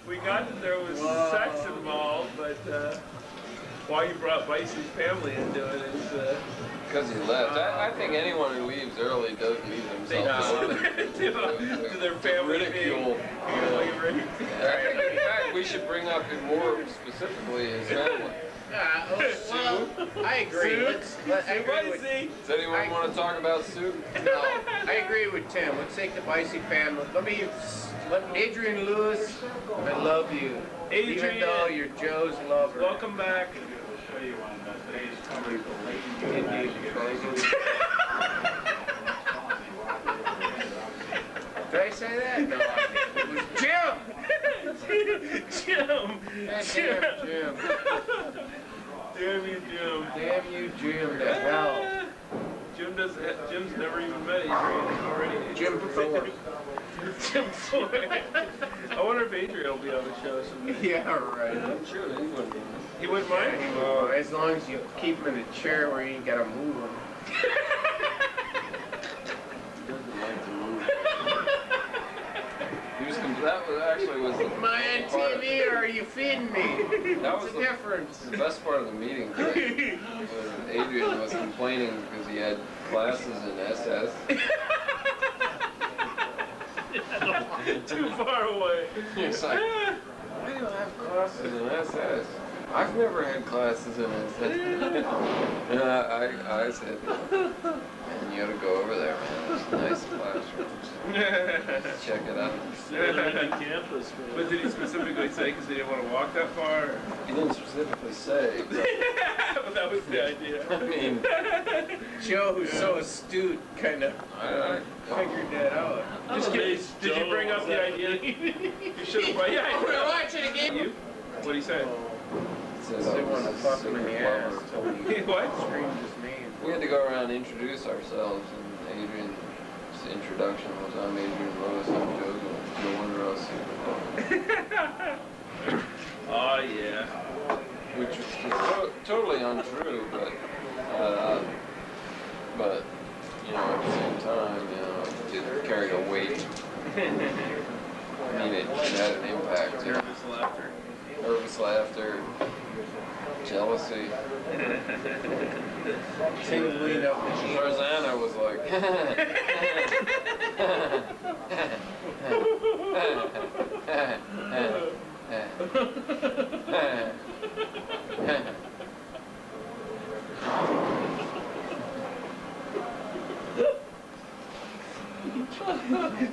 We got that there was sex involved, but why you brought Bicey's family into it is because he left. I think anyone who leaves early does leave themselves to their family. Ridicule. In fact, we should bring up it more specifically his family. Well, I agree. Does anyone want to talk about Sue? No, I agree with Tim. Let's take the Bicey family. Let Adrian Lewis, I love you. Adrian, even though you're Joe's lover. Welcome back. Did I say that? No, I didn't. It was Jim! Jim! Damn you, Jim. Damn you, Jim, to hell. Jim's never even met Adrian already. Jim Thor. Jim Thor. I wonder if Adrian will be on the show someday. Yeah, right. I'm sure he wouldn't. He wouldn't mind? Well, as long as you keep him in a chair where you ain't gotta move him. He doesn't like to move. That was Am I on TV or are you feeding me? That What's was the difference? The best part of the meeting today was Adrian was complaining because he had classes in SS. Too far away. He's like, why do you have classes in SS? I've never had classes in SS. And I said, man, you gotta go over there, man. There's nice classrooms. Check it out. Campus, but did he specifically say because he didn't want to walk that far? Or? He didn't specifically say. But that was the idea. I mean, Joe, who's so astute, kind of figured that out. Did you bring up the idea? You should have. Yeah, I'm gonna watch it again. You? What did he say? They want to fuck him in the ass. What? Screamed his name. We had to go around and introduce ourselves, and Adrian's introduction was, I'm Adrian Lewis, I'm Joe Wonderhouse Super. Oh, yeah. Which was just totally untrue, but, you know, at the same time, you know, it carried a weight. I mean, it had an impact. Nervous laughter. Nervous laughter. Jealousy. Tingling up the cheek. Tarzana was like,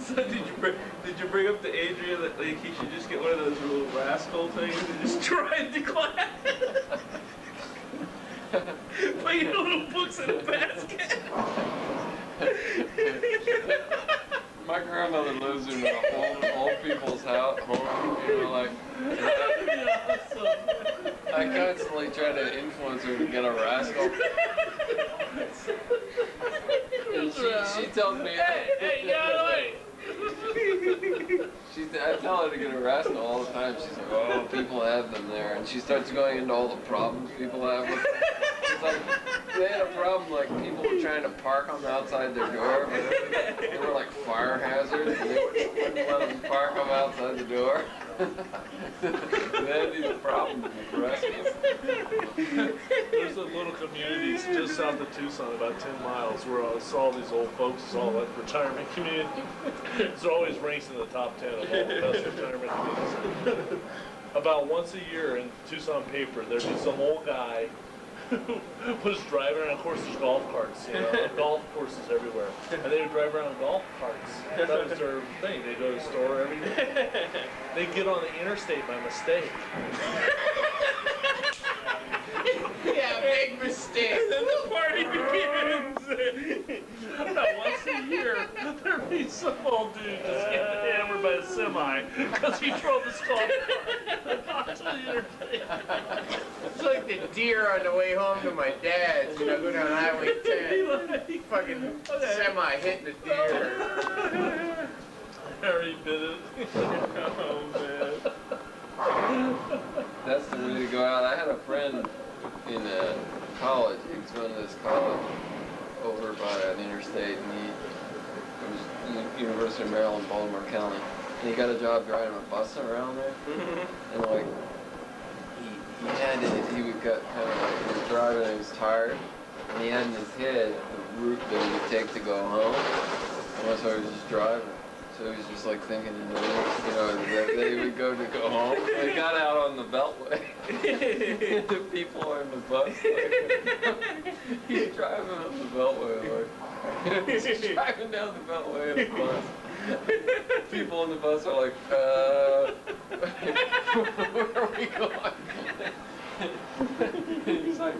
So did you bring up to Adrian that like he should just get one of those little rascal things and just drive to class? Put your little books in a basket. my grandmother lives in an old people's house, home, you know, like, I constantly try to influence her to get a rascal. And she tells me, hey, get out of the way. I tell her to get a rascal all the time. She's like, oh, people have them there. And she starts going into all the problems people have with them. It's like, they had a problem, like, people were trying to park on the outside their door. They were like fire hazards, and they wouldn't let them park them outside the door. They had these problems with rascals. There's a little community just south of Tucson, about 10 miles, where it's all these old folks, it's all like retirement community. It's always ranks in the top 10 of all the best retirement communities. About once a year in Tucson paper, there'd be some old guy who was driving around. Of course, there's golf carts, you know, golf courses everywhere. And they would drive around golf carts. That was their thing. They go to the store every day. They get on the interstate by mistake. Yeah, big mistake. And then the party begins. About once a year, there'd be some old dude just getting hammered by a semi because he drove his golf cart onto the interstate. It's like the deer on the way home to my dad's, you know, go down Highway 10. Fucking semi hitting the deer. Harry bit it. Oh, man. That's the way to go out. I had a friend in college. He was going to this college over by an interstate, and it was University of Maryland, Baltimore County. and he got a job driving a bus around there, and like he would got kind of like he was driving and he was tired, and he had in his head the route that he would take to go home, and so he was just driving. So he was just like thinking in the that they would go home. They got out on the beltway. The people on the bus, like, he's driving up the beltway, like, he's driving down the beltway in the bus. People on the bus are like, where are we going? He's like,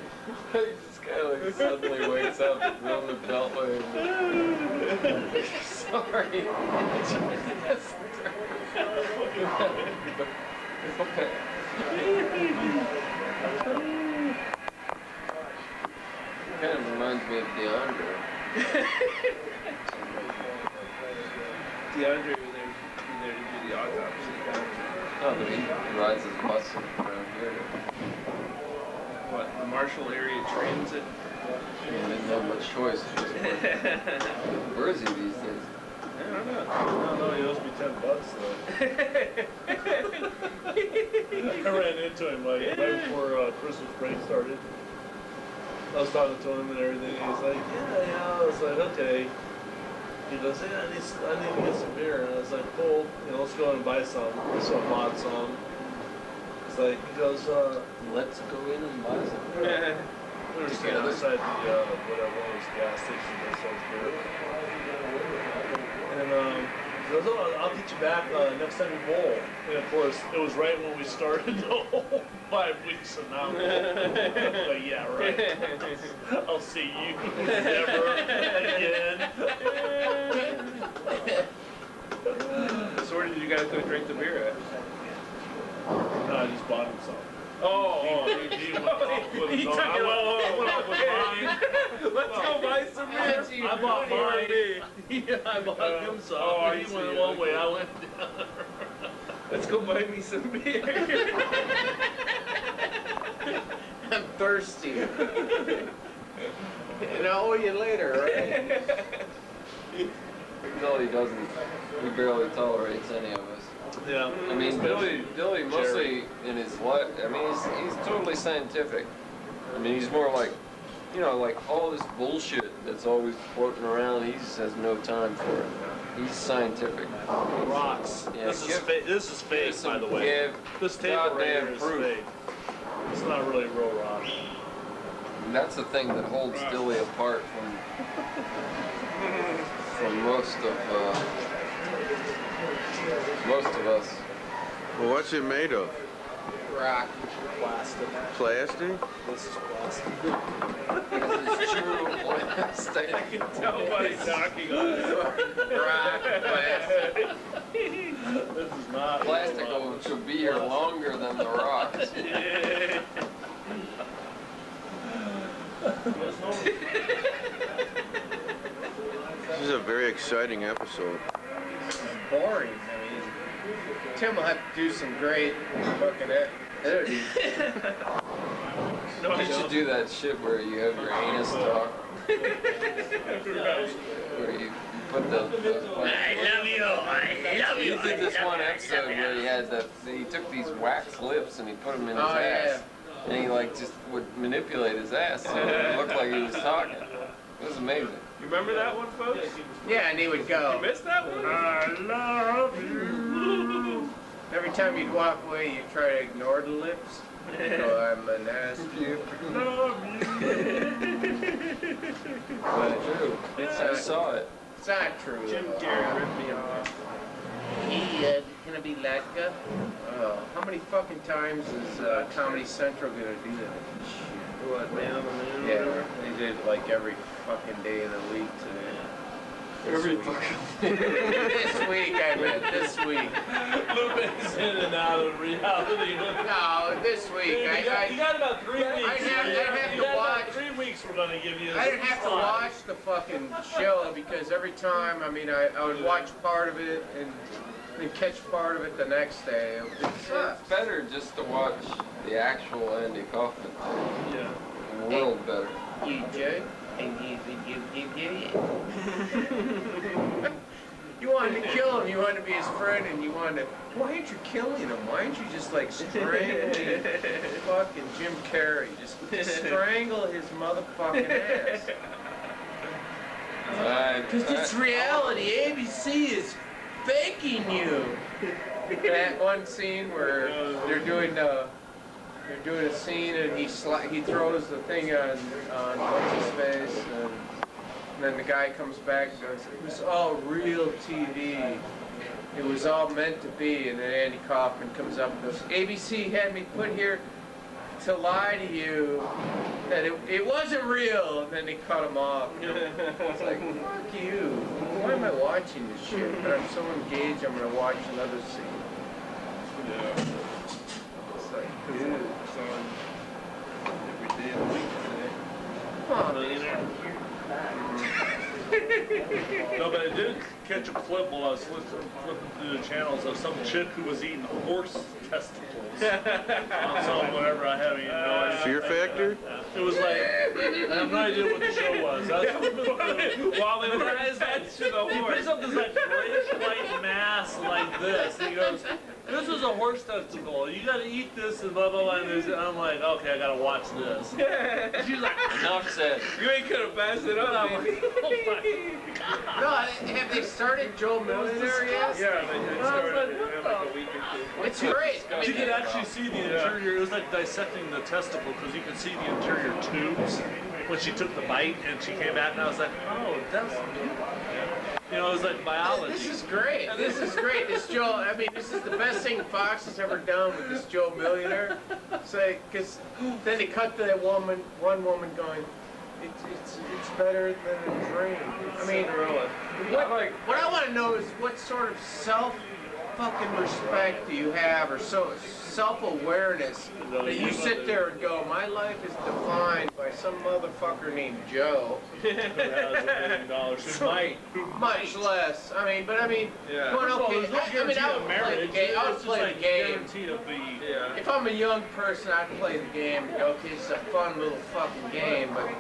he just kind of like suddenly wakes up in the middle of the beltway. Sorry. Okay. Kind of reminds me of DeAndre. DeAndre, was there to do the autopsy. Oh, but he rides his bus around here. What, the Marshall area transit? He didn't have much choice. Where is he these days? I don't know. I don't know, he owes me $10 though. I ran into him like right before Christmas break started. I was talking to him and everything, and he's like, yeah, I was like, okay. He goes, yeah, I need to get some beer. And I was like, cool, let's go and buy some. So I bought some. It's like, he goes, Let's go in and buy some. we were standing outside the, whatever, one of those gas stations that sells beer. And, he goes, oh, I'll get you back next time you bowl. And of course, it was right when we started the whole 5 weeks of not bowling. Like, yeah, right. I'll see you never again. So where did you guys go drink the beer at? No, I just bought him some. Oh, He went off with his own. I went off with mine. Let's go buy some beer. I bought mine. Yeah, I bought him some. Oh, I He see. went one way, I went the other. Let's go buy me some beer. I'm thirsty. And I'll owe you later, right? No, he doesn't. He barely tolerates any of us. Yeah. I mean, Billy mostly in his life, I mean, he's totally scientific. I mean, he's more like, like all this bullshit that's always floating around, he just has no time for it. He's scientific. Rocks. Yeah, This is fake, by the way. This tape right here goddamn is proof. fake. It's not really real rock. And that's the thing that holds Dilly apart from most of us. Well, what's it made of? Rock. Plastic. Plastic? This is plastic. This is true plastic. I can tell what he's talking about. Rock. Plastic. This is not Plastic will be here longer than the rocks. This is a very exciting episode. Boring. I mean, Tim will have to do some great fucking editing. You should do that shit where you have your anus talk. Where you put the I love you. He did this one episode where he took these wax lips and he put them in his Oh, ass. yeah. And he like just would manipulate his ass so it looked like he was talking. It was amazing. You remember that one, folks? Yeah, and he would go. You missed that one? I love you. Every time you'd walk away, you'd try to ignore the lips. So I'm an ass puke. Love you. But true. I saw it. It's not true. Jim though. Carrey ripped me off. He gonna be Latka. Oh, how many fucking times is Comedy Central gonna do that? What, Man on the Moon? or Yeah, whatever? they did like every fucking day of the week today. Every This week. fucking This week, I meant this week. Lupin's in and out of reality. No, this week. Dude, you got about 3 weeks. I'd have You to got about watch. 3 weeks we're gonna give you. I didn't have to watch the fucking show because every time, I mean, I would watch part of it and then catch part of it the next day. It sucks. It's better just to watch the actual Andy Kaufman. Yeah. The world better. You joke, and you. You wanted to kill him. You wanted to be his friend, and you wanted to. Why aren't you killing him? Why aren't you just like strangling fucking Jim Carrey? Just strangle his motherfucking ass. Because it's reality. ABC is faking you. That one scene where they're doing a scene and he throws the thing on what's his face, and then the guy comes back and goes, "It was all real TV. It was all meant to be." And then Andy Kaufman comes up and goes, "ABC had me put here to lie to you that it wasn't real." And then they cut him off. It's like, fuck you. Why am I watching this shit? But I'm so engaged, I'm gonna watch another scene. Yeah. It's like, dude. It's on every day of the week today. Come on. Millionaire. No, but I did catch a clip while I was flipping through the channels of some chick who was eating horse testicles on some whatever. I haven't even no idea. Fear Factor? It was like, I have no idea what the show was. While they were attached to the He horse. picks up this like great white mass like this. And he goes, "This is a horse testicle. You gotta eat this and blah blah blah." And I'm like, okay, I gotta watch this. And she's like, Enough said. You ain't gonna pass it up, I'm baby. like, oh my. No, have they started Joe Millionaire yet? Yeah, they started like, it what in like a week or two. It's great. I You mean, could actually see the interior. It was like dissecting the testicle because you could see the interior tubes when she took the bite and she came out, and I was like, oh, that's you know, it was like biology. this is great. This is great. This Joe. I mean, this is the best thing Fox has ever done with this Joe Millionaire. Say, because then they cut to that one woman going, it's better than a dream. I mean, what I want to know is what sort of fucking respect do you have, or so self-awareness that you sit there and go, my life is defined by some motherfucker named Joe. Much less. I mean, Yeah. going, Well, okay, there's no I guarantee would of play the marriage. game. I would It's just play like the game. guarantee of the. Yeah. If I'm a young person, I'd play the game and go, okay, it's a fun little fucking game, but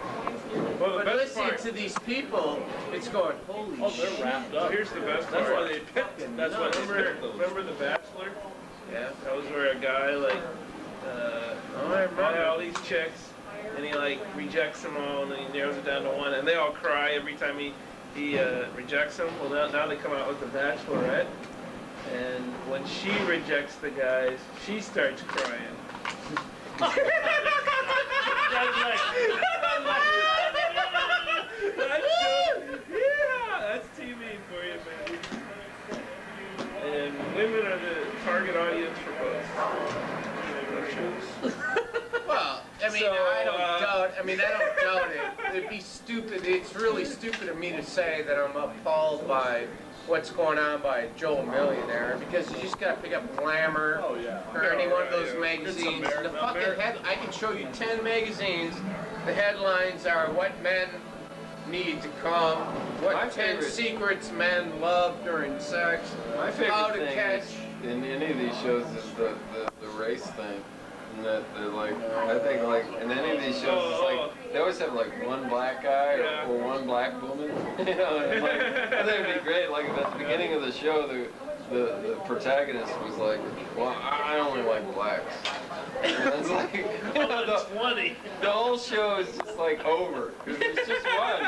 Well, the best listening part, to these people, it's going, holy Oh, shit. they're wrapped well, up. here's the best That's part. why they picked. That's why they picked those. Remember The Bachelor? Yeah. That was where a guy like Oh, I remember. all these chicks, and he like rejects them all, and then he narrows it down to one, and they all cry every time he rejects them. Well, now they come out with The Bachelorette, and when she rejects the guys, she starts crying. That's like, That's TV for you, man. And women are the target audience for both. Well, I mean, So, I don't doubt it. It'd be stupid. It's really stupid of me to say that I'm appalled by what's going on by Joel Millionaire, because you just gotta pick up Glamour oh yeah. or any one of those Yeah. magazines. It's The fucking I can show you 10 magazines. The headlines are what men need to come, My what 10 favorite- secrets men love during sex, My how favorite to thing catch. in any of these shows is the race thing. And that they're like, I think like in any of these shows, it's like they always have like one black guy Yeah. or one black woman. You know, and like, I think it'd be great. Like at the beginning of the show, the protagonist was like, well, I only like blacks. And it's like, the whole show is just like over because it's just one.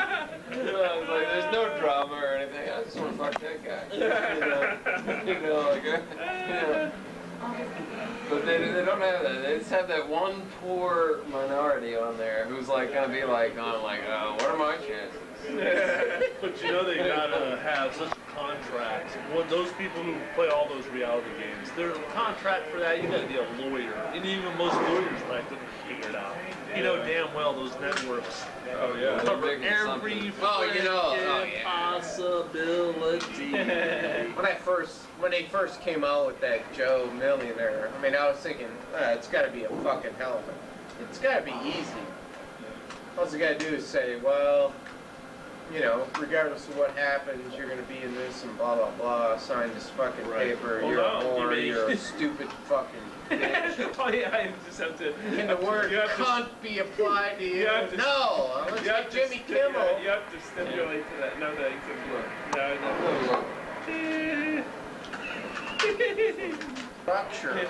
You know, it's like there's no drama or anything. I just want to fuck that guy. You know, like, you know. But they don't have that. They just have that one poor minority on there who's like gonna be like, oh, what are my chances? But you know they gotta have such a contract. Well, those people who play all those reality games, there's a contract for that. You gotta be a lawyer, and even most lawyers might couldn't figure it out. You know damn well those networks Oh yeah. cover They're making every possibility. When they first came out with that Joe Millionaire, I mean, I was thinking, it's got to be a fucking hell of it. It's got to be easy. All you got to do is say, well, you know, regardless of what happens, you're going to be in this and blah, blah, blah, sign this fucking paper, Well, you're no, a whore, you you're mean- a stupid fucking bitch. Oh yeah, I just have to. Can the word You have to- cunt be applied to you? You have to- No, let's You have get to Jimmy Kimmel. You have to stipulate to that. No thanks. No, no. Structure.